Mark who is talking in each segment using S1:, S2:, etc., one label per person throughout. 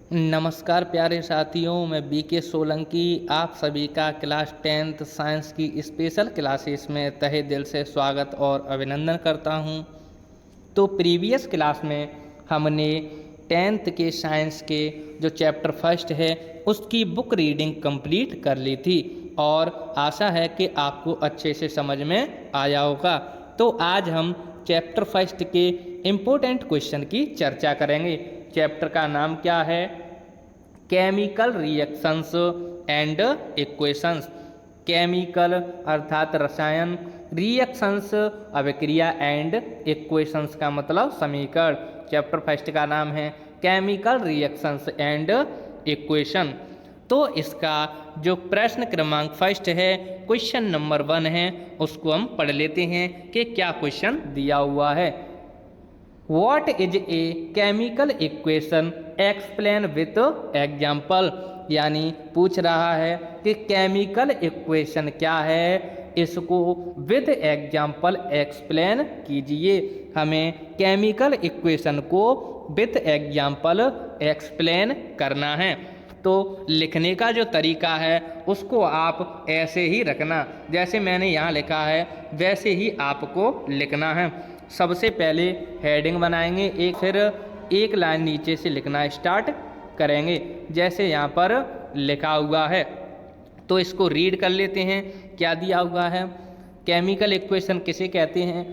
S1: नमस्कार प्यारे साथियों, मैं बीके सोलंकी आप सभी का क्लास 10th साइंस की स्पेशल क्लासेस में तहे दिल से स्वागत और अभिनंदन करता हूं। तो प्रीवियस क्लास में हमने 10th के साइंस के जो चैप्टर फर्स्ट है उसकी बुक रीडिंग कंप्लीट कर ली थी और आशा है कि आपको अच्छे से समझ में आया होगा। तो आज हम चैप्टर फर्स्ट के इम्पोर्टेंट क्वेश्चन की चर्चा करेंगे। चैप्टर का नाम क्या है? Chemical reactions and equations. Chemical अर्थात रसायन, रिएक्शंस अभिक्रिया एंड इक्वेशंस का मतलब समीकरण। चैप्टर फर्स्ट का नाम है केमिकल रिएक्शंस एंड इक्वेशन। तो इसका जो प्रश्न क्रमांक फर्स्ट है, क्वेश्चन नंबर 1 है, उसको हम पढ़ लेते हैं कि क्या क्वेश्चन दिया हुआ है। What is a chemical equation? Explain with example। यानी पूछ रहा है कि केमिकल इक्वेशन क्या है, इसको विद एग्जाम्पल एक्सप्लेन कीजिए। हमें केमिकल इक्वेशन को विद एग्जाम्पल एक्सप्लेन करना है। तो लिखने का जो तरीका है उसको आप ऐसे ही रखना, जैसे मैंने यहाँ लिखा है वैसे ही आपको लिखना है। सबसे पहले हेडिंग बनाएंगे एक, फिर एक लाइन नीचे से लिखना स्टार्ट करेंगे जैसे यहाँ पर लिखा हुआ है। तो इसको रीड कर लेते हैं। क्या दिया हुआ है? केमिकल इक्वेशन किसे कहते हैं?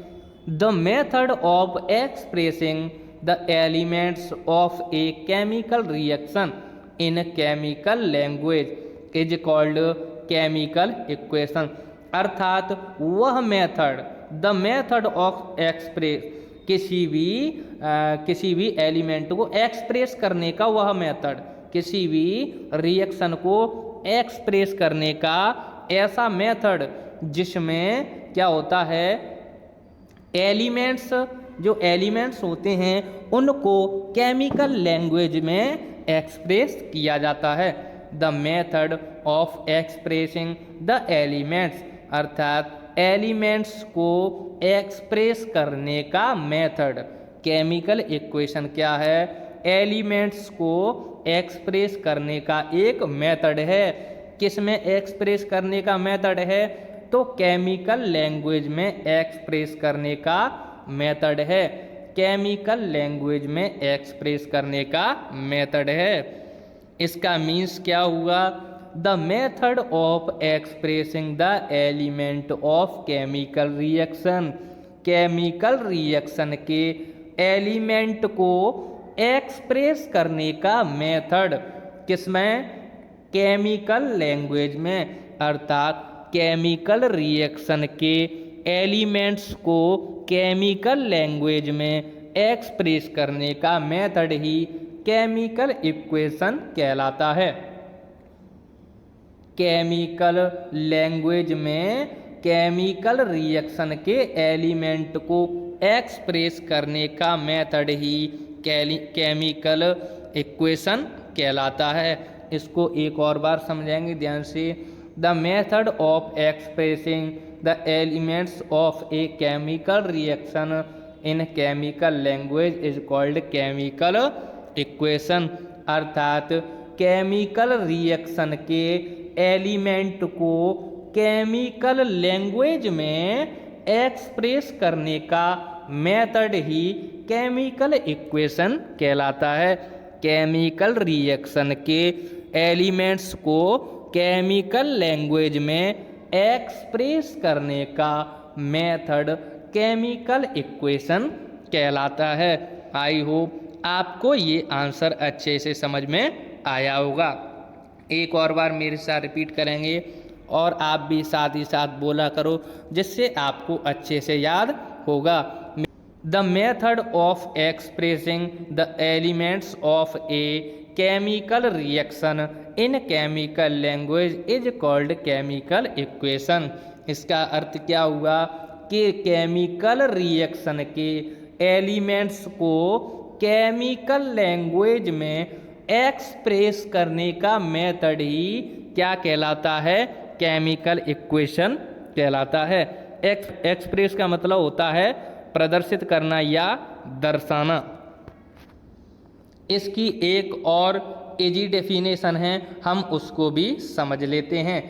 S1: The method of expressing the elements of A chemical reaction in chemical language is called chemical equation. अर्थात वह method, the method of express, किसी भी एलिमेंट को एक्सप्रेस करने का वह मेथड, किसी भी रिएक्शन को एक्सप्रेस करने का ऐसा मेथड जिसमें क्या होता है, एलिमेंट्स, जो एलिमेंट्स होते हैं उनको केमिकल लैंग्वेज में एक्सप्रेस किया जाता है। The method of expressing the elements, अर्थात एलिमेंट्स को एक्सप्रेस करने का मेथड। केमिकल इक्वेशन क्या है? एलिमेंट्स को एक्सप्रेस करने का एक मेथड है। किस में एक्सप्रेस करने का मेथड है? तो केमिकल लैंग्वेज में एक्सप्रेस करने का मेथड है। केमिकल लैंग्वेज में एक्सप्रेस करने का मेथड है। इसका मीन्स क्या हुआ? The method of expressing the element of chemical reaction. Chemical reaction के एलिमेंट को एक्सप्रेस करने का मेथड किसमें? केमिकल लैंग्वेज में। अर्थात केमिकल रिएक्शन के एलिमेंट्स को केमिकल लैंग्वेज में एक्सप्रेस करने का मेथड ही केमिकल इक्वेशन कहलाता है। केमिकल लैंग्वेज में केमिकल रिएक्शन के एलिमेंट को एक्सप्रेस करने का मेथड ही केमिकल इक्वेशन कहलाता है। इसको एक और बार समझेंगे ध्यान से। The method of expressing the elements of A chemical reaction in chemical language is called chemical equation. अर्थात केमिकल रिएक्शन के एलिमेंट को केमिकल लैंग्वेज में एक्सप्रेस करने का मेथड ही केमिकल इक्वेशन कहलाता है। केमिकल रिएक्शन के एलिमेंट्स को केमिकल लैंग्वेज में एक्सप्रेस करने का मेथड केमिकल इक्वेशन कहलाता है। आई होप आपको ये आंसर अच्छे से समझ में आया होगा। एक और बार मेरे साथ रिपीट करेंगे और आप भी साथ ही साथ बोला करो, जिससे आपको अच्छे से याद होगा। The method of expressing the elements of A chemical reaction in chemical language is called chemical equation. इसका अर्थ क्या हुआ कि केमिकल रिएक्शन के एलिमेंट्स को केमिकल लैंग्वेज में एक्सप्रेस करने का मेथड ही क्या कहलाता है? केमिकल इक्वेशन कहलाता है। एक्सप्रेस का मतलब होता है प्रदर्शित करना या दर्शाना। इसकी एक और इजी डेफिनेशन है, हम उसको भी समझ लेते हैं।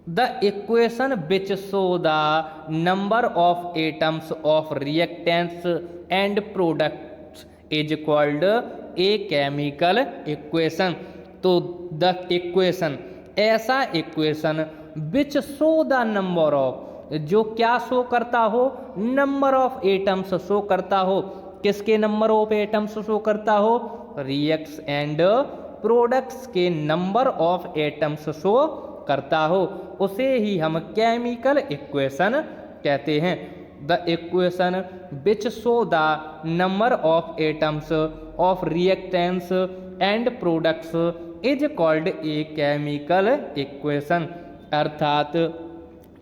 S1: The equation which show the number of atoms of reactants and products is called a chemical equation. तो द इक्वेशन, ऐसा equation which show the number of, जो क्या शो करता हो, नंबर ऑफ एटम्स शो करता हो। किसके नंबर ऑफ एटम्स शो करता हो, रिएक्ट्स एंड प्रोडक्ट्स के नंबर ऑफ एटम्स शो करता हो, उसे ही हम केमिकल इक्वेशन कहते हैं। The equation which show the number of atoms of reactants and products is called a chemical equation. अर्थात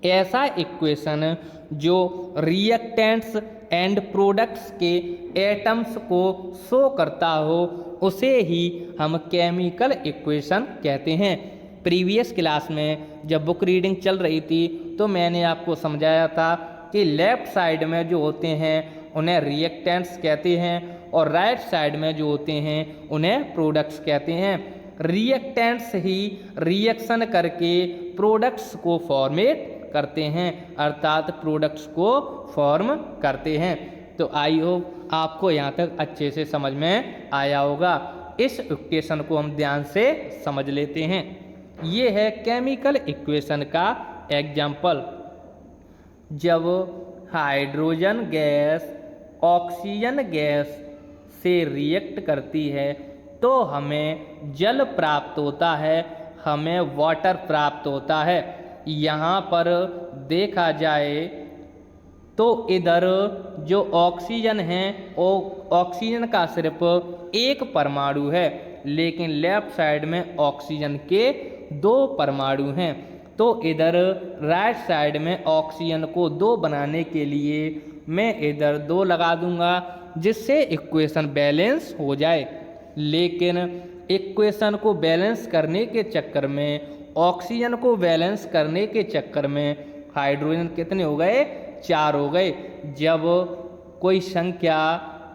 S1: ऐसा इक्वेशन जो रिएक्टेंट्स एंड प्रोडक्ट्स के एटम्स को शो करता हो, उसे ही हम केमिकल इक्वेशन कहते हैं। प्रीवियस क्लास में जब बुक रीडिंग चल रही थी तो मैंने आपको समझाया था कि लेफ्ट साइड में जो होते हैं उन्हें रिएक्टेंट्स कहते हैं और राइट साइड में जो होते हैं उन्हें प्रोडक्ट्स कहते हैं। रिएक्टेंट्स ही रिएक्शन करके प्रोडक्ट्स को फॉर्मेट करते हैं, अर्थात प्रोडक्ट्स को फॉर्म करते हैं। तो आई होप आपको यहाँ तक अच्छे से समझ में आया होगा। इस इक्वेशन को हम ध्यान से समझ लेते हैं। ये है केमिकल इक्वेशन का एग्जाम्पल। जब हाइड्रोजन गैस ऑक्सीजन गैस से रिएक्ट करती है तो हमें जल प्राप्त होता है, हमें वाटर प्राप्त होता है। यहाँ पर देखा जाए तो इधर जो ऑक्सीजन है ऑक्सीजन का सिर्फ एक परमाणु है, लेकिन लेफ्ट साइड में ऑक्सीजन के 2 परमाणु हैं। तो इधर राइट साइड में ऑक्सीजन को 2 बनाने के लिए मैं इधर 2 लगा दूंगा, जिससे इक्वेशन बैलेंस हो जाए। लेकिन इक्वेशन को बैलेंस करने के चक्कर में, ऑक्सीजन को बैलेंस करने के चक्कर में हाइड्रोजन कितने हो गए, 4 हो गए। जब कोई संख्या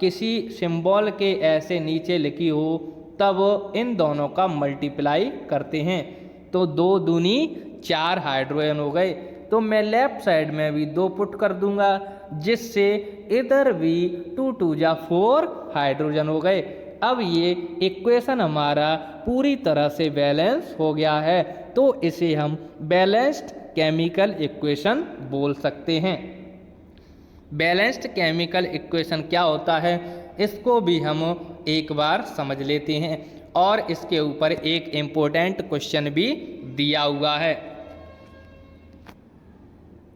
S1: किसी सिंबल के ऐसे नीचे लिखी हो तब इन दोनों का मल्टीप्लाई करते हैं, तो 2 दूनी 4 हाइड्रोजन हो गए। तो मैं लेफ्ट साइड में भी 2 पुट कर दूंगा, जिससे इधर भी 2 2 जा 4 हाइड्रोजन हो गए। अब ये इक्वेशन हमारा पूरी तरह से बैलेंस हो गया है, तो इसे हम बैलेंस्ड केमिकल इक्वेशन बोल सकते हैं। बैलेंस्ड केमिकल इक्वेशन क्या होता है, इसको भी हम एक बार समझ लेते हैं, और इसके ऊपर एक इम्पोर्टेंट क्वेश्चन भी दिया हुआ है।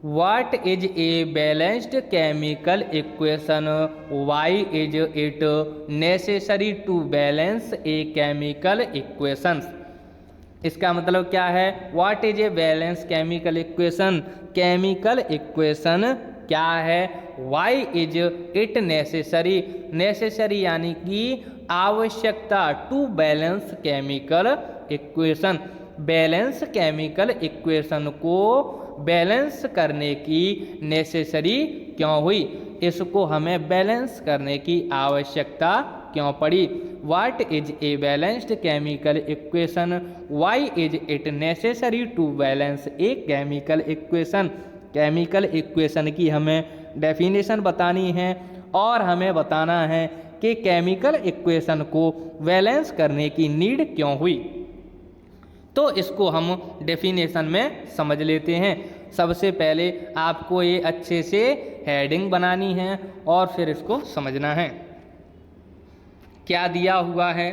S1: What is a balanced chemical equation? Why is it necessary to balance a chemical equation? इसका मतलब क्या है, What is a balanced chemical equation? Chemical equation क्या है, Why is it necessary? Necessary यानी कि आवश्यकता, to balance chemical equation. Balance chemical equation को बैलेंस करने की नेसेसरी क्यों हुई, इसको हमें बैलेंस करने की आवश्यकता क्यों पड़ी। What is a balanced chemical equation, why is it necessary to balance a chemical equation. Chemical equation की हमें डेफिनेशन बतानी है और हमें बताना है कि केमिकल इक्वेशन को बैलेंस करने की नीड क्यों हुई। तो इसको हम डेफिनेशन में समझ लेते हैं। सबसे पहले आपको ये अच्छे से हेडिंग बनानी है और फिर इसको समझना है। क्या दिया हुआ है,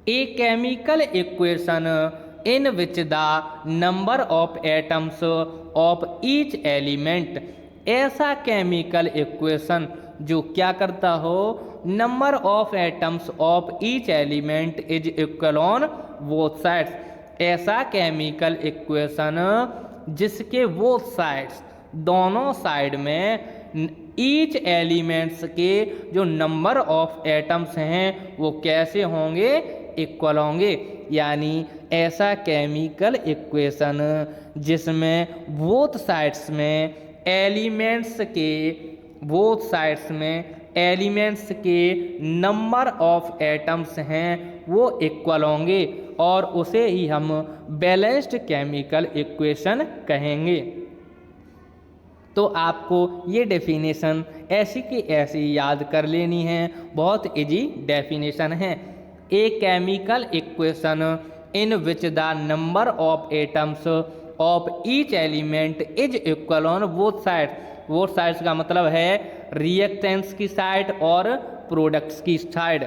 S1: ए chemical equation in which the number of atoms of each element. ऐसा केमिकल इक्वेशन जो क्या करता हो, number of atoms of each element is equal on both sides. ऐसा केमिकल इक्वेशन जिसके बोथ साइड्स, दोनों साइड में ईच एलिमेंट्स के जो नंबर ऑफ एटम्स हैं वो कैसे होंगे, इक्वल होंगे। यानी ऐसा केमिकल इक्वेशन जिसमें बोथ साइड्स में एलिमेंट्स के, बोथ साइड्स में एलिमेंट्स के नंबर ऑफ एटम्स हैं वो इक्वल होंगे और उसे ही हम बैलेंस्ड केमिकल इक्वेशन कहेंगे। तो आपको ये डेफिनेशन ऐसी की ऐसी याद कर लेनी है, बहुत इजी डेफिनेशन है। ए chemical equation in which the number of atoms of each element is equal on both sides. Both sides का मतलब है रिएक्टेंट्स की साइड और प्रोडक्ट्स की साइड।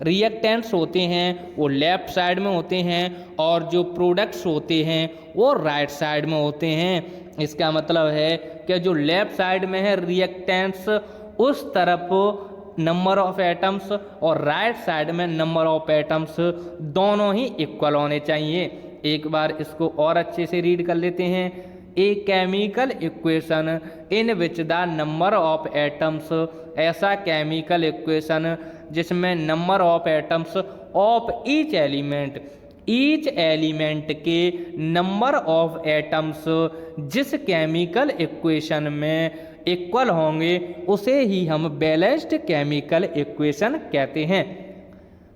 S1: रिएक्टेंट्स होते हैं वो लेफ्ट साइड में होते हैं और जो प्रोडक्ट्स होते हैं वो राइट साइड में होते हैं। इसका मतलब है कि जो लेफ्ट साइड में है रिएक्टेंट्स उस तरफ नंबर ऑफ एटम्स और राइट साइड में नंबर ऑफ एटम्स दोनों ही इक्वल होने चाहिए। एक बार इसको और अच्छे से रीड कर लेते हैं। ए chemical equation in which the number of atoms, ऐसा केमिकल इक्वेशन जिसमें number of atoms of each element, each element के नंबर ऑफ एटम्स जिस केमिकल इक्वेशन में इक्वल होंगे उसे ही हम बैलेंस्ड केमिकल इक्वेशन कहते हैं।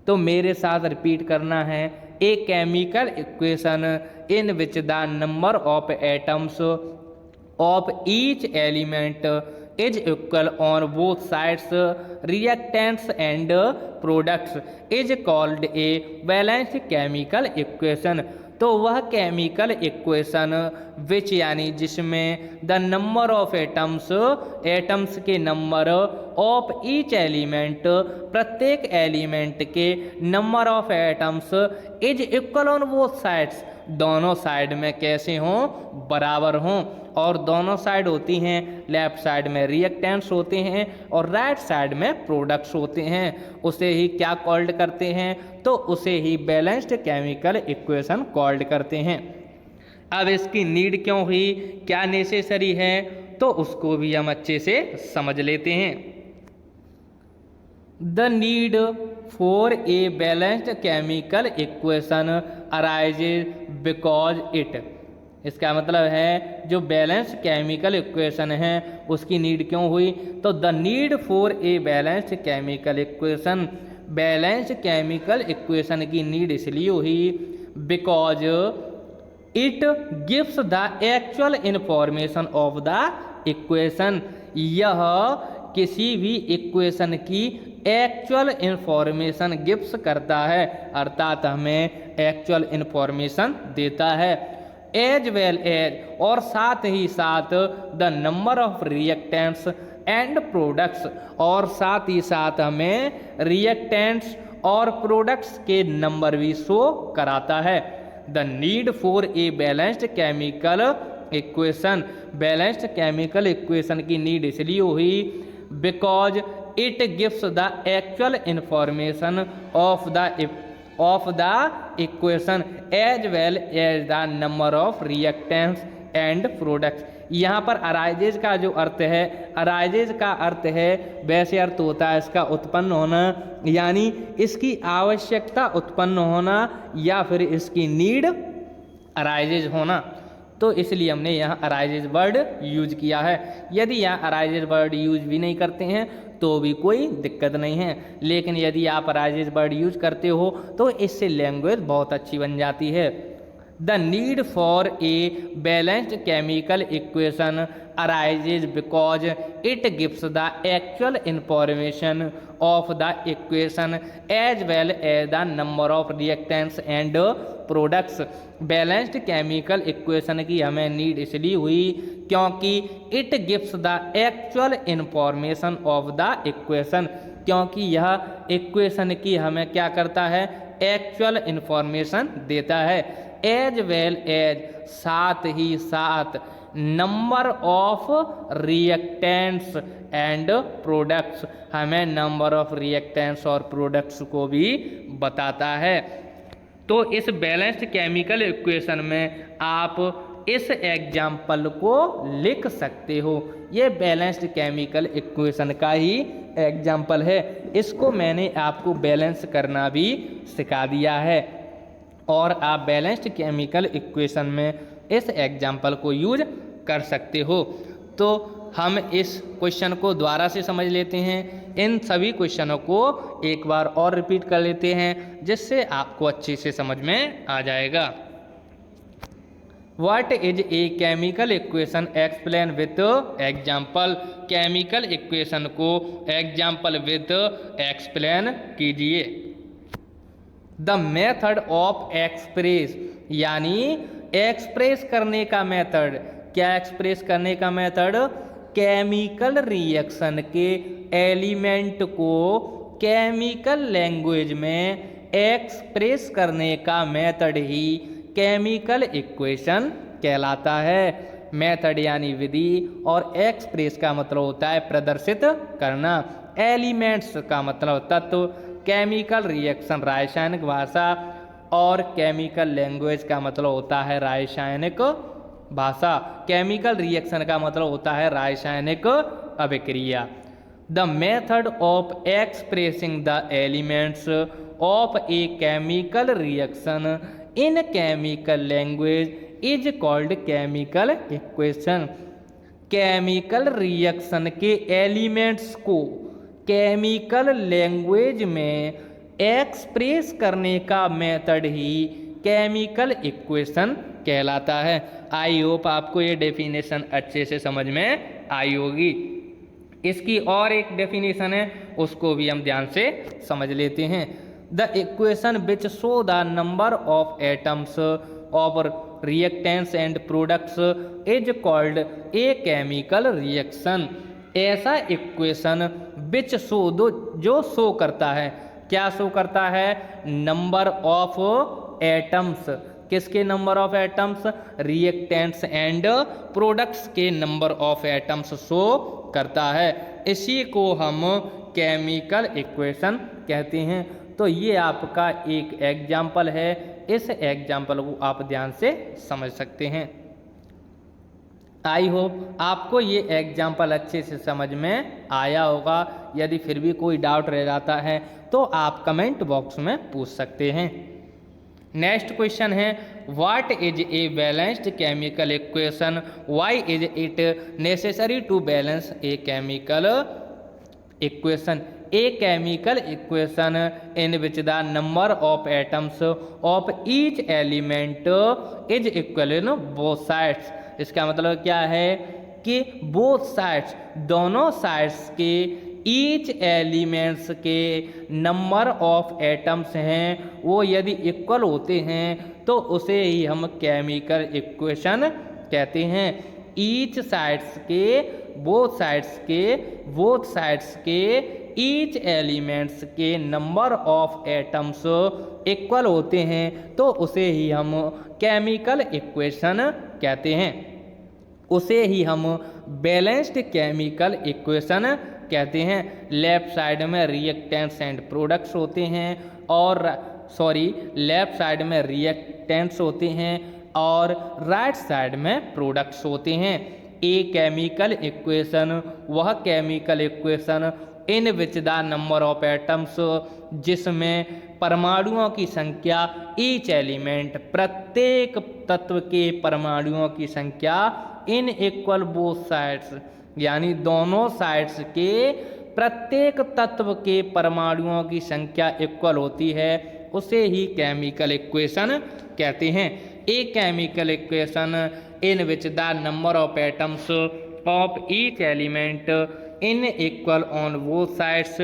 S1: तो मेरे साथ रिपीट करना है। ए chemical equation in which the number of atoms of each element is equal on both sides reactants and products is called A balanced chemical equation. तो वह केमिकल इक्वेशन विच यानी जिसमें the number of atoms, atoms के number of each element, प्रत्येक element के number of atoms is equal on both sides, दोनों side में कैसे हों, बराबर हों। और दोनों साइड होती हैं, लेफ्ट साइड में रिएक्टेंट्स होते हैं और राइट साइड में प्रोडक्ट्स होते हैं। उसे ही क्या कॉल्ड करते हैं, तो उसे ही बैलेंस्ड केमिकल इक्वेशन कॉल्ड करते हैं। अब इसकी नीड क्यों हुई, क्या नेसेसरी है, तो उसको भी हम अच्छे से समझ लेते हैं। The need for a balanced chemical equation arises because it, इसका मतलब है जो बैलेंस्ड केमिकल इक्वेशन है उसकी नीड क्यों हुई, तो the need for a balanced chemical equation, balanced chemical equation की नीड इसलिए हुई because it gives the actual information of the equation, यह किसी भी इक्वेशन की एक्चुअल इंफॉर्मेशन गिव्स करता है, अर्थात हमें एक्चुअल इंफॉर्मेशन देता है। एज वेल एज, और साथ ही साथ the number of reactants and products, और साथ ही साथ हमें रिएक्टेंट्स और प्रोडक्ट्स के नंबर भी शो कराता है। The need for a balanced chemical equation, balanced chemical equation की नीड इसलिए हुई because it gives the actual information of the equation as well as the number of reactants and products. यहाँ पर arises का जो अर्थ है, अराइजेज का अर्थ है, वैसे अर्थ होता है इसका उत्पन्न होना, यानी इसकी आवश्यकता उत्पन्न होना या फिर इसकी नीड अराइजेज होना। तो इसलिए हमने यहाँ अराइजेज वर्ड यूज किया है। यदि यहाँ अराइजेज वर्ड यूज भी नहीं करते हैं तो भी कोई दिक्कत नहीं है, लेकिन यदि आप अराइजेज वर्ड यूज करते हो तो इससे लैंग्वेज बहुत अच्छी बन जाती है। The need for a balanced chemical equation arises because it gives the actual information of the equation as well as the number of reactants and products. Balanced chemical equation की हमें नीड इसलिए हुई क्योंकि it gives the actual information of the equation, क्योंकि यह equation की हमें क्या करता है, एक्चुअल इंफॉर्मेशन देता है। एज वेल एज, साथ ही साथ number of reactants and products, हमें नंबर ऑफ रिएक्टेंट्स और प्रोडक्ट्स को भी बताता है। तो इस बैलेंस्ड केमिकल इक्वेशन में आप इस एग्जाम्पल को लिख सकते हो। ये बैलेंस्ड केमिकल इक्वेशन का ही एग्जाम्पल है। इसको मैंने आपको बैलेंस करना भी सिखा दिया है और आप बैलेंस्ड केमिकल इक्वेशन में इस एग्जाम्पल को यूज कर सकते हो। तो हम इस क्वेश्चन को दोबारा से समझ लेते हैं। इन सभी क्वेश्चनों को एक बार और रिपीट कर लेते हैं जिससे आपको अच्छे से समझ में आ जाएगा। What is a chemical equation? Explain with example। Chemical equation को एग्जाम्पल विद एक्सप्लेन कीजिए। द मेथड ऑफ एक्सप्रेस, यानी एक्सप्रेस करने का मेथड। क्या एक्सप्रेस करने का मेथड? केमिकल रिएक्शन के एलिमेंट को केमिकल लैंग्वेज में एक्सप्रेस करने का मेथड ही केमिकल इक्वेशन कहलाता है। मेथड यानी विधि और एक्सप्रेस का मतलब होता है प्रदर्शित करना। एलिमेंट्स का मतलब तत्व, केमिकल रिएक्शन रासायनिक भाषा और केमिकल लैंग्वेज का मतलब होता है रासायनिक भाषा। केमिकल रिएक्शन का मतलब होता है रासायनिक अभिक्रिया। The method of expressing the elements of A chemical reaction in chemical language is called chemical equation. Chemical reaction के एलिमेंट्स को केमिकल लैंग्वेज में एक्सप्रेस करने का मेथड ही केमिकल इक्वेशन कहलाता है। आई होप आपको ये डेफिनेशन अच्छे से समझ में आई होगी। इसकी और एक डेफिनेशन है, उसको भी हम ध्यान से समझ लेते हैं। The equation which show the number of atoms of reactants and products is called a chemical reaction. ऐसा इक्वेशन विच शो दो जो शो करता है, क्या शो करता है? Number of atoms. किसके number of atoms? Reactants and products के नंबर ऑफ एटम्स शो करता है। इसी को हम केमिकल इक्वेशन कहते हैं। तो ये आपका एक एग्जाम्पल है, इस एग्जाम्पल को आप ध्यान से समझ सकते हैं। आई होप आपको ये एग्जाम्पल अच्छे से समझ में आया होगा। यदि फिर भी कोई डाउट रह जाता है तो आप कमेंट बॉक्स में पूछ सकते हैं। नेक्स्ट क्वेश्चन है, what is a balanced chemical equation? Why is it necessary to balance a chemical equation? A chemical equation in which the number of atoms of each element is equal in both sides। इसका मतलब क्या है कि both sides, दोनों sides के each elements के number of atoms हैं वो यदि इक्वल होते हैं तो उसे ही हम केमिकल इक्वेशन कहते हैं। ईच साइड्स के बोथ साइड्स के ईच एलिमेंट्स के नंबर ऑफ एटम्स इक्वल होते हैं तो उसे ही हम केमिकल इक्वेशन कहते हैं। उसे ही हम बैलेंस्ड केमिकल इक्वेशन कहते हैं। लेफ्ट साइड में रिएक्टेंट्स एंड प्रोडक्ट्स होते हैं और लेफ्ट साइड में रिएक्टेंट्स होते हैं और राइट साइड में प्रोडक्ट्स होते हैं। ए केमिकल इक्वेशन वह chemical equation in which the number of atoms जिसमें परमाणुओं की संख्या ईच एलिमेंट प्रत्येक तत्व के परमाणुओं की संख्या इन इक्वल बोथ साइड्स यानी दोनों साइड्स के प्रत्येक तत्व के परमाणुओं की संख्या इक्वल होती है उसे ही केमिकल इक्वेशन कहते हैं। ए chemical equation in which the number of atoms of each element in equal on both sides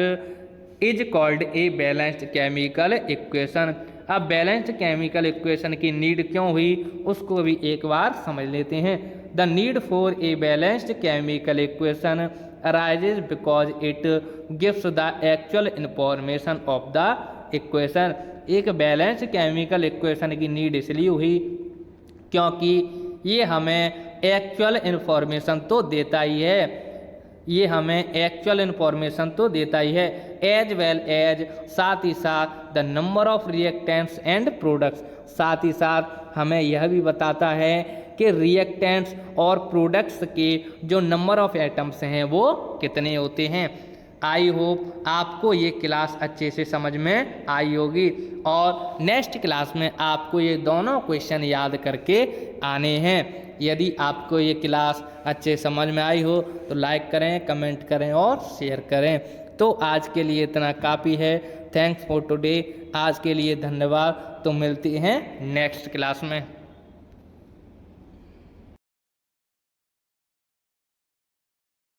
S1: is called A balanced chemical equation. अब बैलेंस्ड केमिकल इक्वेशन की नीड क्यों हुई उसको भी एक बार समझ लेते हैं। The need for a balanced chemical equation arises because it gives the actual information of the equation. एक बैलेंस्ड केमिकल इक्वेशन की नीड इसलिए हुई क्योंकि ये हमें एक्चुअल इन्फॉर्मेशन तो देता ही है, ये हमें एक्चुअल इन्फॉर्मेशन तो देता ही है एज वेल एज साथ ही साथ the number of reactants and products, साथ ही साथ हमें यह भी बताता है कि रिएक्टेंट्स और प्रोडक्ट्स के जो नंबर ऑफ एटम्स हैं वो कितने होते हैं। आई होप आपको ये क्लास अच्छे से समझ में आई होगी और नेक्स्ट क्लास में आपको ये दोनों क्वेश्चन याद करके आने हैं। यदि आपको ये क्लास अच्छे समझ में आई हो तो लाइक करें, कमेंट करें और शेयर करें। तो आज के लिए इतना काफ़ी है। Thanks for today. आज के लिए धन्यवाद। तो मिलते हैं नेक्स्ट क्लास में।